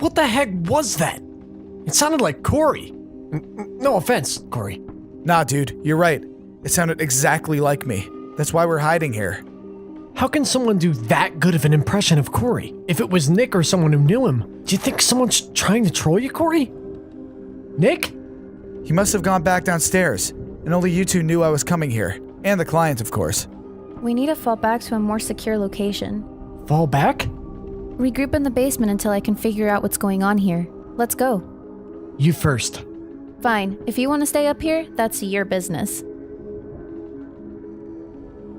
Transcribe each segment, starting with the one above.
What the heck was that? It sounded like Cory. No offense, Cory. Nah, dude, you're right. It sounded exactly like me. That's why we're hiding here. How can someone do that good of an impression of Cory? If it was Nick or someone who knew him, do you think someone's trying to troll you, Cory? Nick? He must have gone back downstairs, and only you two knew I was coming here. And the client, of course. We need to fall back to a more secure location. Fall back? Regroup in the basement until I can figure out what's going on here. Let's go. You first. Fine. If you want to stay up here, that's your business.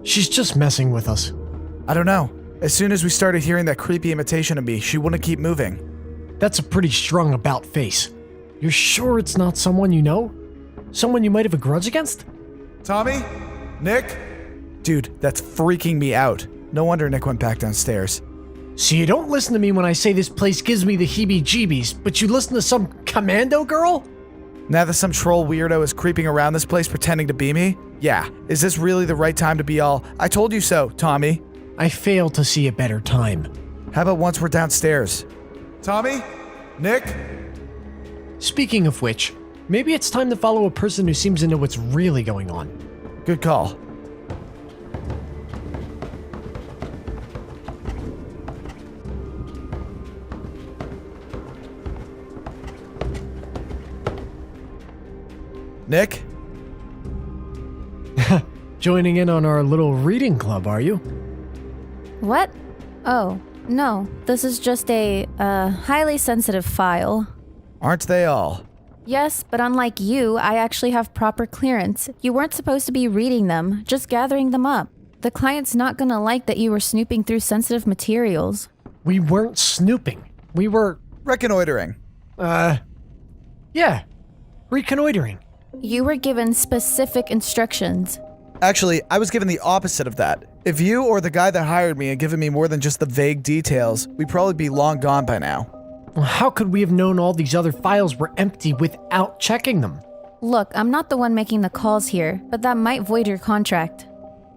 She's just messing with us. I don't know. As soon as we started hearing that creepy imitation of me, she wouldn't keep moving. That's a pretty strong about face. You're sure it's not someone you know? Someone you might have a grudge against? Tommy? Nick? Dude, that's freaking me out. No wonder Nick went back downstairs. So you don't listen to me when I say this place gives me the heebie-jeebies, but you listen to some commando girl? Now that some troll weirdo is creeping around this place pretending to be me? Yeah, is this really the right time to be all, I told you so, Tommy? I fail to see a better time. How about once we're downstairs? Tommy? Nick? Speaking of which, maybe it's time to follow a person who seems to know what's really going on. Good call. Nick? Joining in on our little reading club, are you? What? Oh, no. This is just a, highly sensitive file. Aren't they all? Yes, but unlike you, I actually have proper clearance. You weren't supposed to be reading them, just gathering them up. The client's not gonna like that you were snooping through sensitive materials. We weren't snooping. We were... Reconnoitering. Yeah. Reconnoitering. You were given specific instructions. Actually, I was given the opposite of that. If you or the guy that hired me had given me more than just the vague details, we'd probably be long gone by now. Well, how could we have known all these other files were empty without checking them? Look, I'm not the one making the calls here, but that might void your contract.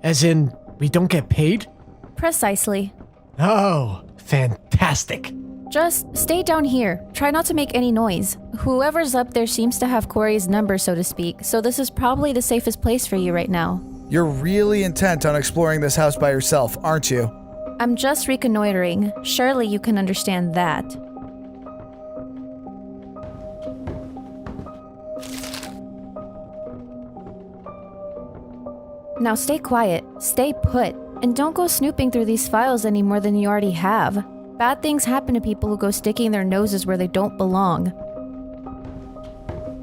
As in, we don't get paid? Precisely. Oh, fantastic. Just stay down here. Try not to make any noise. Whoever's up there seems to have Cory's number, so to speak, so this is probably the safest place for you right now. You're really intent on exploring this house by yourself, aren't you? I'm just reconnoitering. Surely you can understand that. Now stay quiet, stay put, and don't go snooping through these files any more than you already have. Bad things happen to people who go sticking their noses where they don't belong.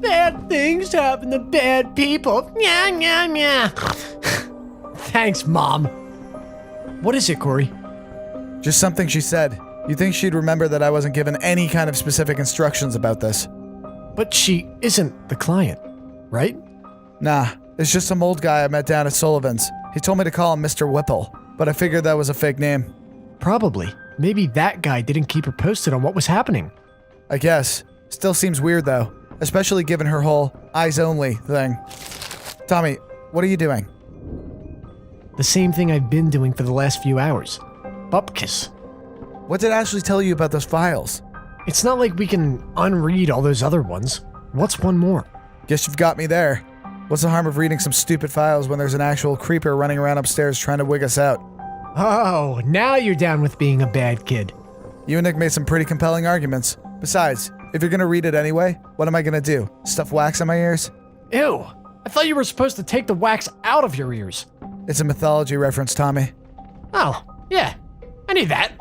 Bad things happen to bad people. Nya, nya, nya. Thanks, Mom. What is it, Cory? Just something she said. You'd think she'd remember that I wasn't given any kind of specific instructions about this. But she isn't the client, right? Nah, it's just some old guy I met down at Sullivan's. He told me to call him Mr. Whipple, but I figured that was a fake name. Probably. Maybe that guy didn't keep her posted on what was happening. I guess. Still seems weird though, especially given her whole eyes only thing. Tommy, what are you doing? The same thing I've been doing for the last few hours. Bupkis. What did Ashlie tell you about those files? It's not like we can unread all those other ones. What's one more? Guess you've got me there. What's the harm of reading some stupid files when there's an actual creeper running around upstairs trying to wig us out? Oh, now you're down with being a bad kid. You and Nick made some pretty compelling arguments. Besides, if you're gonna read it anyway, what am I gonna do? Stuff wax in my ears? Ew. I thought you were supposed to take the wax out of your ears. It's a mythology reference, Tommy. Oh, yeah. I knew that.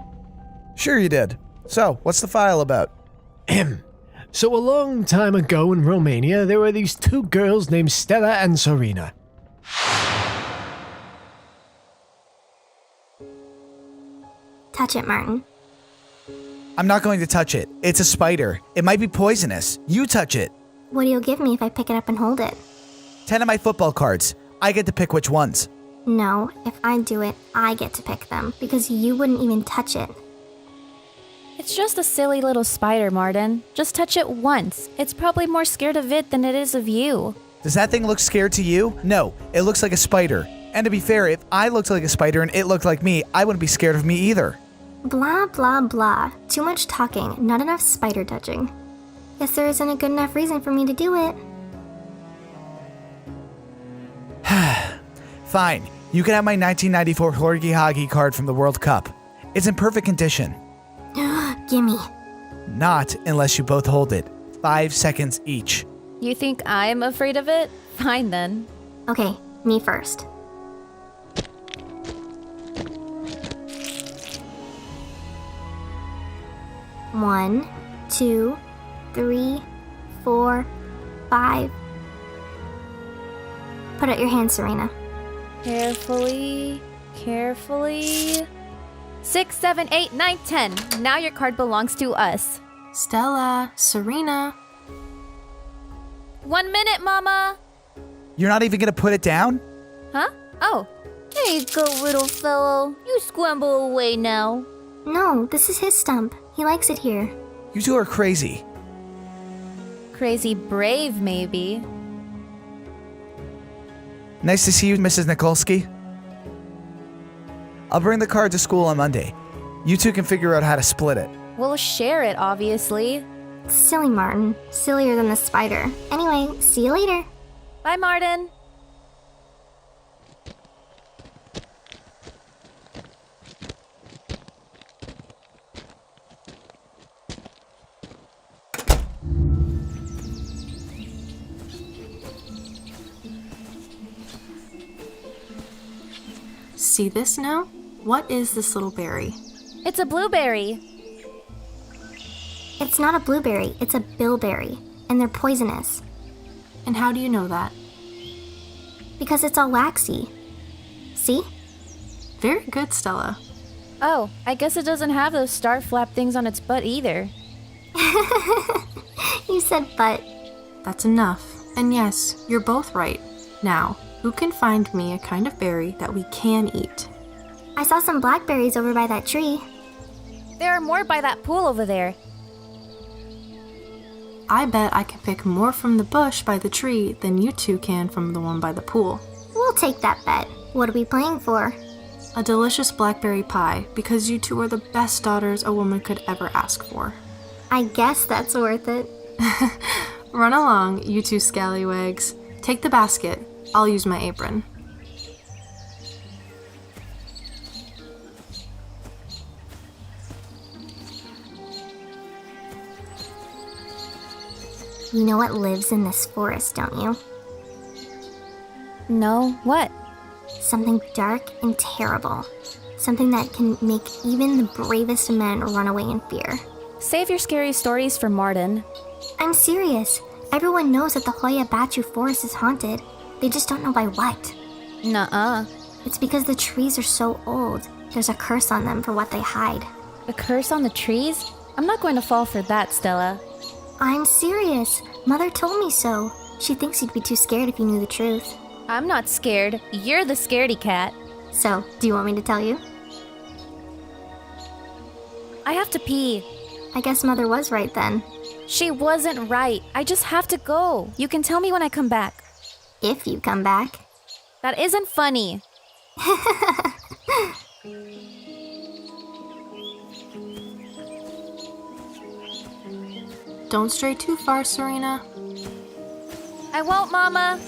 Sure you did. So, what's the file about? So a long time ago in Romania, there were these two girls named Stella and Serena. Touch it, Martin. I'm not going to touch it. It's a spider. It might be poisonous. You touch it. What do you give me if I pick it up and hold it? 10 of my football cards. I get to pick which ones. No, if I do it, I get to pick them, because you wouldn't even touch it. It's just a silly little spider, Martin. Just touch it once. It's probably more scared of it than it is of you. Does that thing look scared to you? No, it looks like a spider. And to be fair, if I looked like a spider and it looked like me, I wouldn't be scared of me either. Blah, blah, blah. Too much talking, not enough spider touching. Guess there isn't a good enough reason for me to do it. Fine. You can have my 1994 Horgy Hoggy card from the World Cup. It's in perfect condition. Gimme. Not unless you both hold it. 5 seconds each. You think I'm afraid of it? Fine then. Okay, me first. One, 2, 3, 4, 5. Put out your hand, Serena. Carefully, carefully. 6, 7, 8, 9, 10. Now your card belongs to us. Stella, Serena. 1 minute, Mama. You're not even gonna put it down? Huh? Oh. There you go, little fellow. You scramble away now. No, this is his stump. He likes it here. You two are crazy. Crazy brave, maybe. Nice to see you, Mrs. Nikolsky. I'll bring the card to school on Monday. You two can figure out how to split it. We'll share it, obviously. Silly Martin. Sillier than the spider. Anyway, see you later. Bye, Martin. See this now? What is this little berry? It's a blueberry. It's not a blueberry, it's a bilberry. And they're poisonous. And how do you know that? Because it's all waxy. See? Very good, Stella. Oh, I guess it doesn't have those star flap things on its butt either. You said butt. That's enough. And yes, you're both right. Now, who can find me a kind of berry that we can eat? I saw some blackberries over by that tree. There are more by that pool over there. I bet I can pick more from the bush by the tree than you two can from the one by the pool. We'll take that bet. What are we playing for? A delicious blackberry pie, because you two are the best daughters a woman could ever ask for. I guess that's worth it. Run along, you two scallywags. Take the basket. I'll use my apron. You know what lives in this forest, don't you? No, what? Something dark and terrible. Something that can make even the bravest of men run away in fear. Save your scary stories for Martin. I'm serious. Everyone knows that the Hoya Bachu forest is haunted. They just don't know by what. Nuh-uh. It's because the trees are so old. There's a curse on them for what they hide. A curse on the trees? I'm not going to fall for that, Stella. I'm serious. Mother told me so. She thinks you'd be too scared if you knew the truth. I'm not scared. You're the scaredy cat. So, do you want me to tell you? I have to pee. I guess Mother was right then. She wasn't right. I just have to go. You can tell me when I come back. If you come back. That isn't funny. Don't stray too far, Serena. I won't, Mama.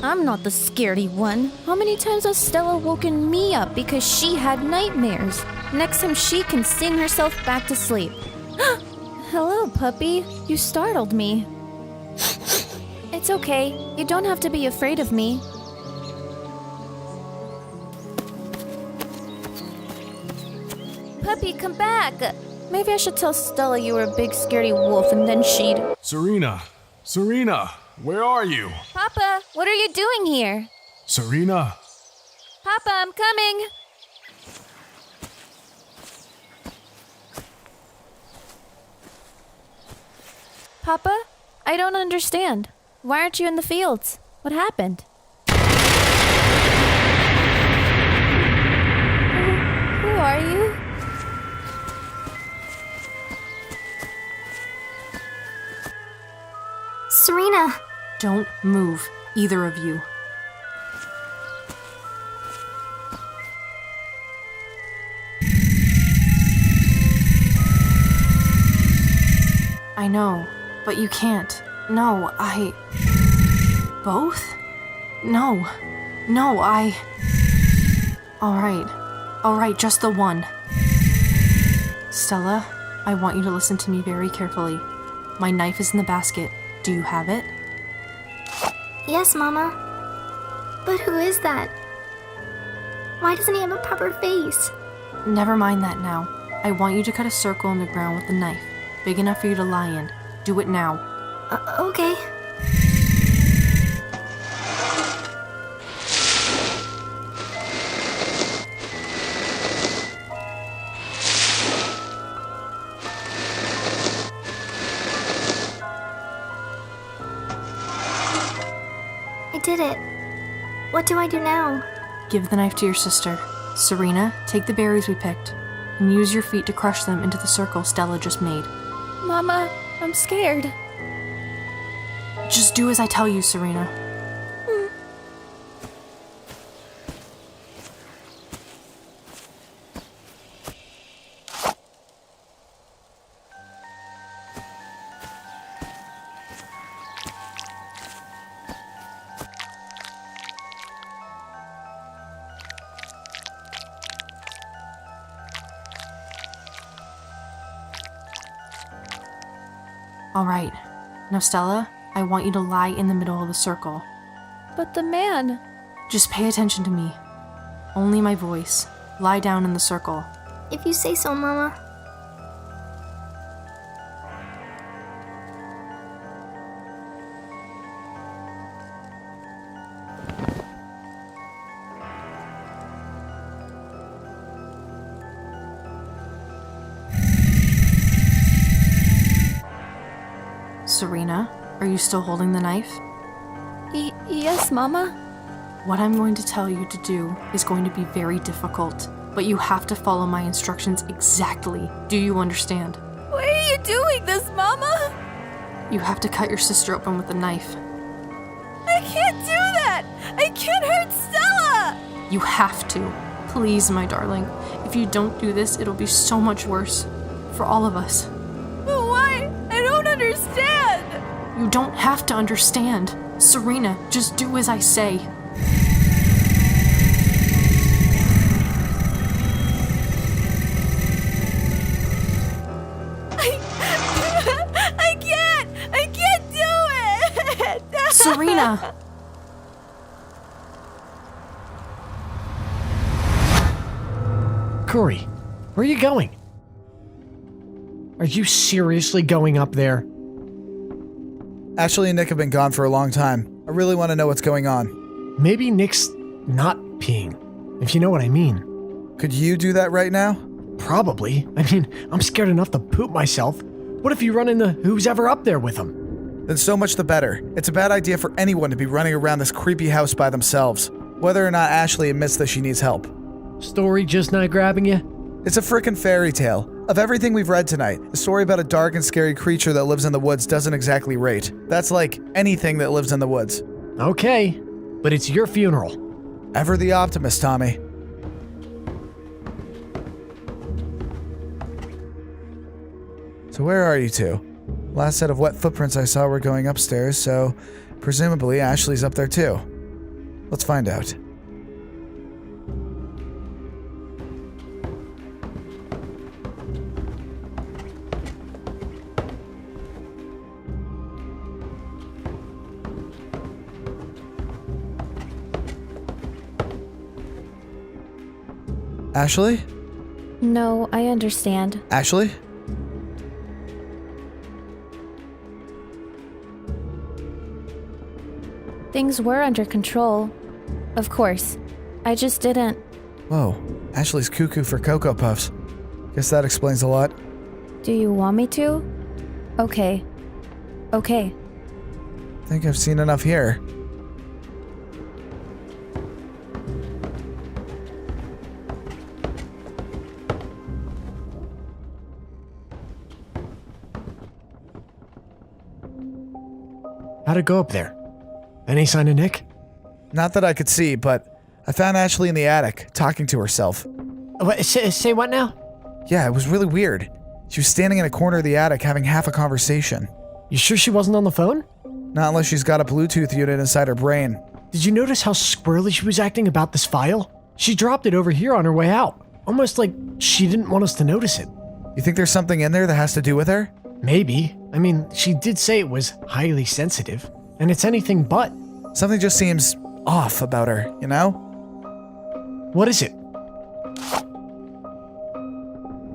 I'm not the scaredy one. How many times has Stella woken me up because she had nightmares? Next time she can sing herself back to sleep. Hello, puppy. You startled me. It's okay. You don't have to be afraid of me. Puppy, come back. Maybe I should tell Stella you were a big scaredy wolf and then she'd... Serena! Serena! Where are you? Papa, what are you doing here? Serena! Papa, I'm coming. Papa, I don't understand. Why aren't you in the fields? What happened? Who are you? Serena! Don't move. either of you. I know, but you can't. No, Both? No, Alright, just the one. Stella, I want you to listen to me very carefully. My knife is in the basket. Do you have it? Yes, Mama. But who is that? Why doesn't he have a proper face? Never mind that now. I want you to cut a circle in the ground with the knife, big enough for you to lie in. Do it now. Okay. I did it. What do I do now? Give the knife to your sister. Serena, take the berries we picked, and use your feet to crush them into the circle Stella just made. Mama, I'm scared. Just do as I tell you, Serena. Alright. Now, Stella, I want you to lie in the middle of the circle. But the man... Just pay attention to me. Only my voice. Lie down in the circle. If you say so, Mama. Serena, are you still holding the knife? Yes, Mama? What I'm going to tell you to do is going to be very difficult, but you have to follow my instructions exactly. Do you understand? Why are you doing this, Mama? You have to cut your sister open with the knife. I can't do that! I can't hurt Stella! You have to. Please, my darling. If you don't do this, it'll be so much worse. For all of us. But why? I don't understand! You don't have to understand. Serena, just do as I say. I can't do it! Serena! Cory, where are you going? Are you seriously going up there? Ashlie and Nick have been gone for a long time. I really want to know what's going on. Maybe Nick's not peeing, if you know what I mean. Could you do that right now? Probably. I mean, I'm scared enough to poop myself. What if you run into who's ever up there with him? Then so much the better. It's a bad idea for anyone to be running around this creepy house by themselves, whether or not Ashlie admits that she needs help. Story just not grabbing you? It's a frickin' fairy tale. Of everything we've read tonight, a story about a dark and scary creature that lives in the woods doesn't exactly rate. That's like anything that lives in the woods. Okay, but it's your funeral. Ever the optimist, Tommy. So where are you two? Last set of wet footprints I saw were going upstairs, so presumably Ashley's up there too. Let's find out. Ashlie? No, I understand. Ashlie? Things were under control. Of course. I just didn't. Whoa, Ashley's cuckoo for Cocoa Puffs. Guess that explains a lot. Do you want me to? Okay. Okay. Think I've seen enough here. How'd it go up there? Any sign of Nick? Not that I could see, but I found Ashlie in the attic, talking to herself. Say what now? Yeah, it was really weird. She was standing in a corner of the attic having half a conversation. You sure she wasn't on the phone? Not unless she's got a Bluetooth unit inside her brain. Did you notice how squirrely she was acting about this file? She dropped it over here on her way out. Almost like she didn't want us to notice it. You think there's something in there that has to do with her? Maybe. I mean, she did say it was highly sensitive. And it's anything but. Something just seems off about her, you know? What is it?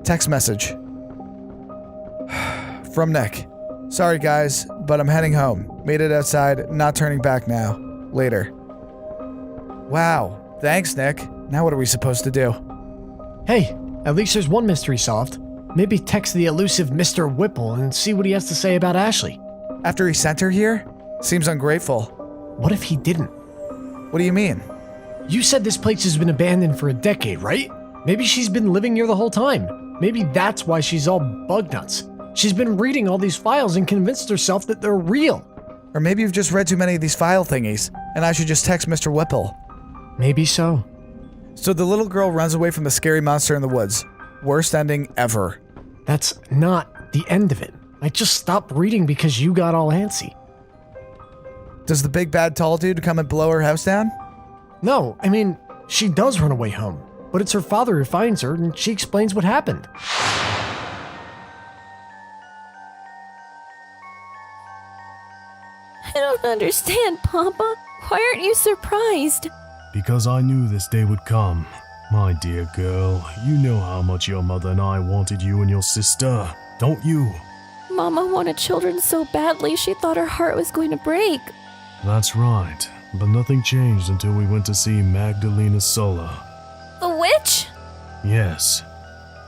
Text message. From Nick. Sorry guys, but I'm heading home. Made it outside, not turning back now. Later. Wow. Thanks, Nick. Now what are we supposed to do? Hey, at least there's one mystery solved. Maybe text the elusive Mr. Whipple and see what he has to say about Ashlie. After he sent her here? Seems ungrateful. What if he didn't? What do you mean? You said this place has been abandoned for a decade, right? Maybe she's been living here the whole time. Maybe that's why she's all bug nuts. She's been reading all these files and convinced herself that they're real. Or maybe you've just read too many of these file thingies, and I should just text Mr. Whipple. Maybe so. So the little girl runs away from the scary monster in the woods. Worst ending ever. That's not the end of it. I just stopped reading because you got all antsy. Does the big bad tall dude come and blow her house down? No, I mean, she does run away home, but it's her father who finds her and she explains what happened. I don't understand, Papa. Why aren't you surprised? Because I knew this day would come. My dear girl, you know how much your mother and I wanted you and your sister, don't you? Mama wanted children so badly she thought her heart was going to break. That's right, but nothing changed until we went to see Magdalena Sola. The witch? Yes,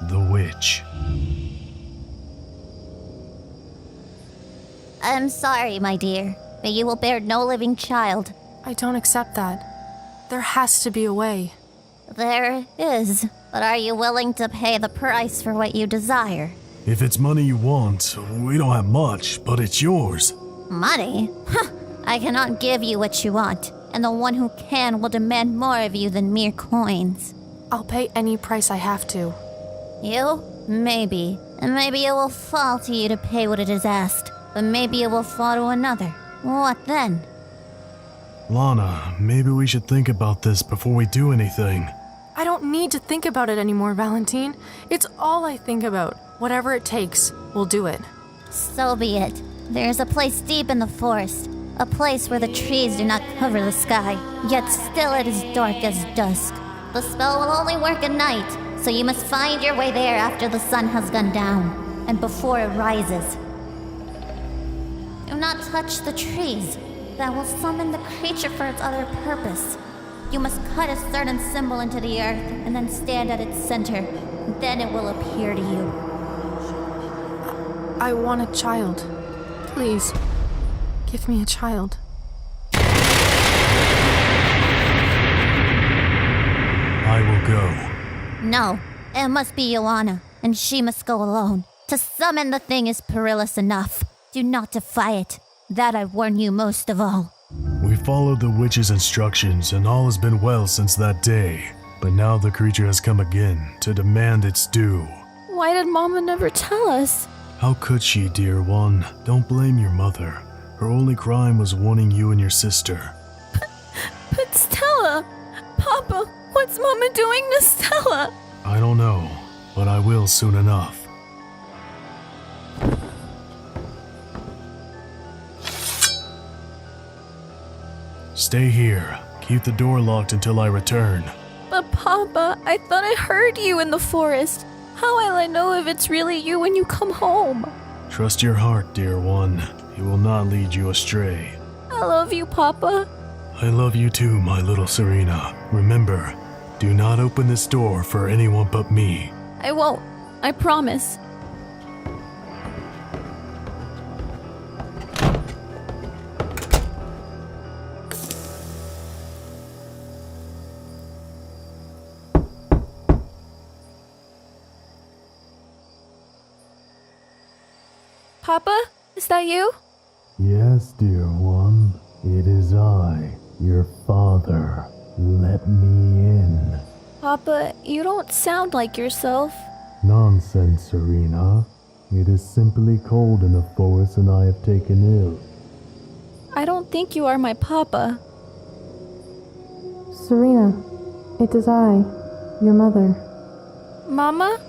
the witch. I'm sorry, my dear, but you will bear no living child. I don't accept that. There has to be a way. There is, but are you willing to pay the price for what you desire? If it's money you want, we don't have much, but it's yours. Money? Huh, I cannot give you what you want, and the one who can will demand more of you than mere coins. I'll pay any price I have to. You? Maybe. And maybe it will fall to you to pay what it is asked, but maybe it will fall to another. What then? Lana, maybe we should think about this before we do anything. I don't need to think about it anymore, Valentine. It's all I think about. Whatever it takes, we'll do it. So be it. There is a place deep in the forest, a place where the trees do not cover the sky, yet still it is dark as dusk. The spell will only work at night, so you must find your way there after the sun has gone down, and before it rises. Do not touch the trees. That will summon the creature for its other purpose. You must cut a certain symbol into the earth, and then stand at its center. Then it will appear to you. I want a child. Please, give me a child. I will go. No, it must be Joanna, and she must go alone. To summon the thing is perilous enough. Do not defy it. That I warn you most of all. We followed the witch's instructions, and all has been well since that day. But now the creature has come again to demand its due. Why did Mama never tell us? How could she, dear one? Don't blame your mother. Her only crime was warning you and your sister. But Stella! Papa, what's Mama doing to Stella? I don't know, but I will soon enough. Stay here. Keep the door locked until I return. But Papa, I thought I heard you in the forest. How will I know if it's really you when you come home? Trust your heart, dear one. He will not lead you astray. I love you, Papa. I love you too, my little Serena. Remember, do not open this door for anyone but me. I won't. I promise. Papa, is that you? Yes, dear one. It is I, your father. Let me in. Papa, you don't sound like yourself. Nonsense, Serena. It is simply cold in the forest and I have taken ill. I don't think you are my papa. Serena, it is I, your mother. Mama?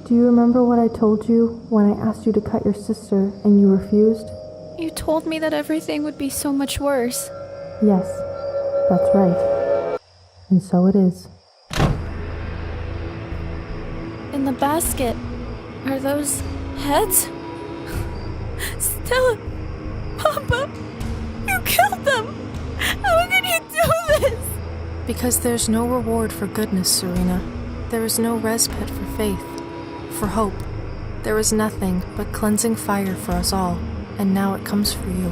Do you remember what I told you when I asked you to cut your sister and you refused? You told me that everything would be so much worse. Yes, that's right. And so it is. In the basket, are those heads? Stella! Papa! You killed them! How could you do this? Because there's no reward for goodness, Serena. There is no respite for faith, for hope. There is nothing but cleansing fire for us all, and now it comes for you.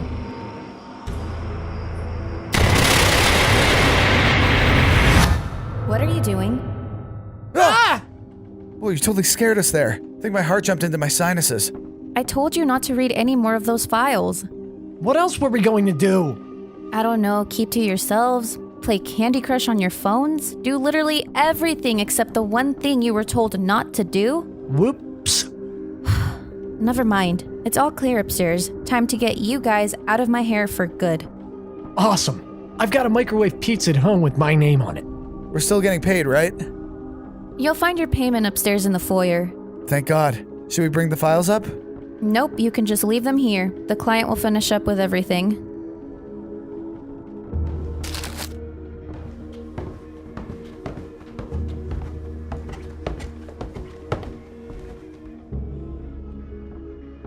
What are you doing? Ah! Oh, you totally scared us there. I think my heart jumped into my sinuses. I told you not to read any more of those files. What else were we going to do? I don't know, keep to yourselves, play Candy Crush on your phones, do literally everything except the one thing you were told not to do? Whoops. Never mind. It's all clear upstairs. Time to get you guys out of my hair for good. Awesome. I've got a microwave pizza at home with my name on it. We're still getting paid, right? You'll find your payment upstairs in the foyer. Thank God. Should we bring the files up? Nope, you can just leave them here. The client will finish up with everything.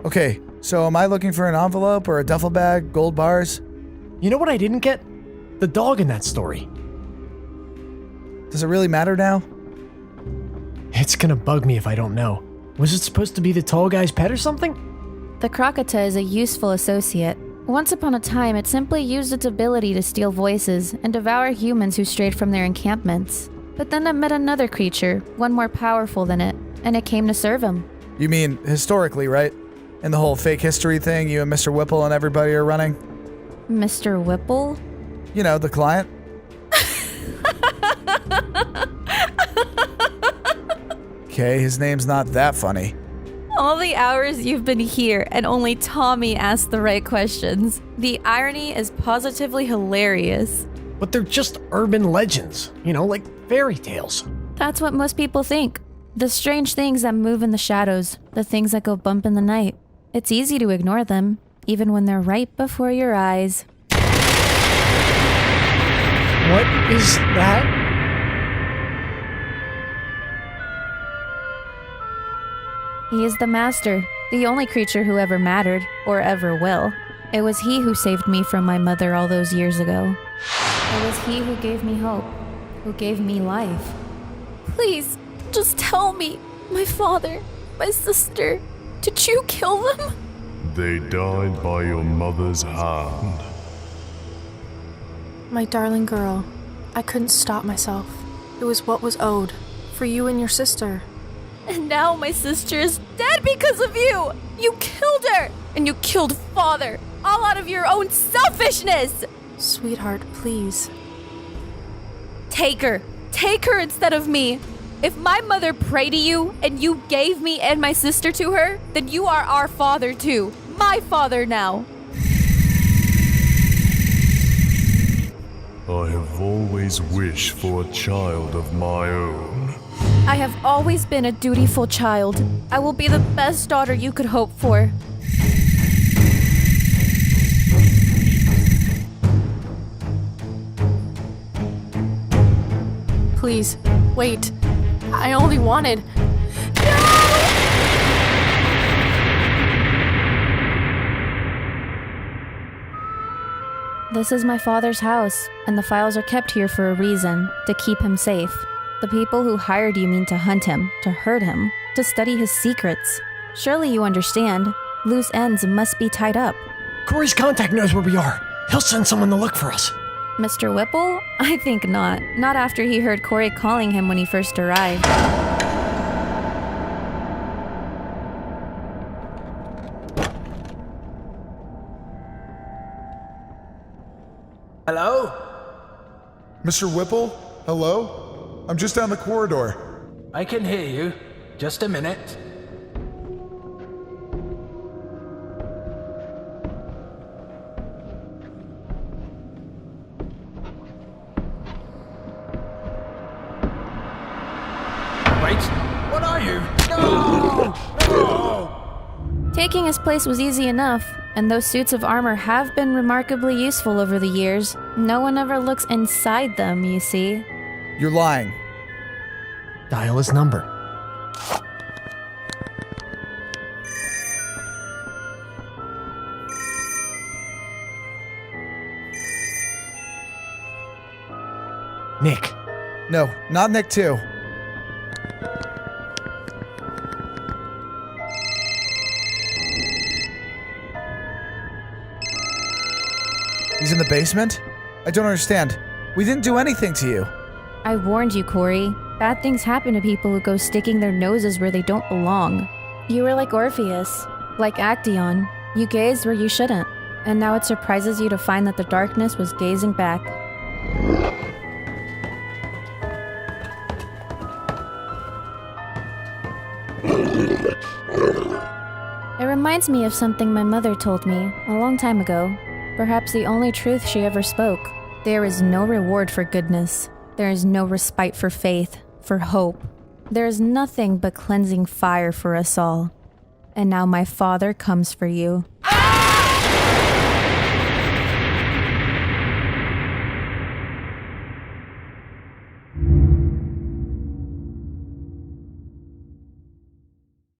Okay, so am I looking for an envelope or a duffel bag, gold bars? You know what I didn't get? The dog in that story. Does it really matter now? It's gonna bug me if I don't know. Was it supposed to be the tall guy's pet or something? The Krakata is a useful associate. Once upon a time, it simply used its ability to steal voices and devour humans who strayed from their encampments. But then it met another creature, one more powerful than it, and it came to serve him. You mean historically, right? And the whole fake history thing you and Mr. Whipple and everybody are running? Mr. Whipple? You know, the client. Okay, his name's not that funny. All the hours you've been here and only Tommy asked the right questions. The irony is positively hilarious. But they're just urban legends, you know, like fairy tales. That's what most people think. The strange things that move in the shadows, the things that go bump in the night. It's easy to ignore them, even when they're right before your eyes. What is that? He is the master, the only creature who ever mattered, or ever will. It was he who saved me from my mother all those years ago. It was he who gave me hope, who gave me life. Please, just tell me, my father, my sister, did you kill them? They died by your mother's hand. My darling girl, I couldn't stop myself. It was what was owed, for you and your sister. And now my sister is dead because of you! You killed her! And you killed father! All out of your own selfishness! Sweetheart, please. Take her! Take her instead of me! If my mother prayed to you and you gave me and my sister to her, then you are our father too. My father now. I have always wished for a child of my own. I have always been a dutiful child. I will be the best daughter you could hope for. Please, wait. I only wanted... This is my father's house, and the files are kept here for a reason, to keep him safe. The people who hired you mean to hunt him, to hurt him, to study his secrets. Surely you understand. Loose ends must be tied up. Cory's contact knows where we are. He'll send someone to look for us. Mr. Whipple? I think not. Not after he heard Cory calling him when he first arrived. Hello? Mr. Whipple? Hello? I'm just down the corridor. I can hear you. Just a minute. Wait, what are you? No! No! Taking his place was easy enough, and those suits of armor have been remarkably useful over the years. No one ever looks inside them, you see. You're lying. Dial his number. Nick. No, not Nick too. He's in the basement? I don't understand. We didn't do anything to you. I warned you, Cory. Bad things happen to people who go sticking their noses where they don't belong. You were like Orpheus, like Actaeon. You gazed where you shouldn't, and now it surprises you to find that the darkness was gazing back. It reminds me of something my mother told me a long time ago. Perhaps the only truth she ever spoke. There is no reward for goodness. There is no respite for faith, for hope. There is nothing but cleansing fire for us all. And now my father comes for you.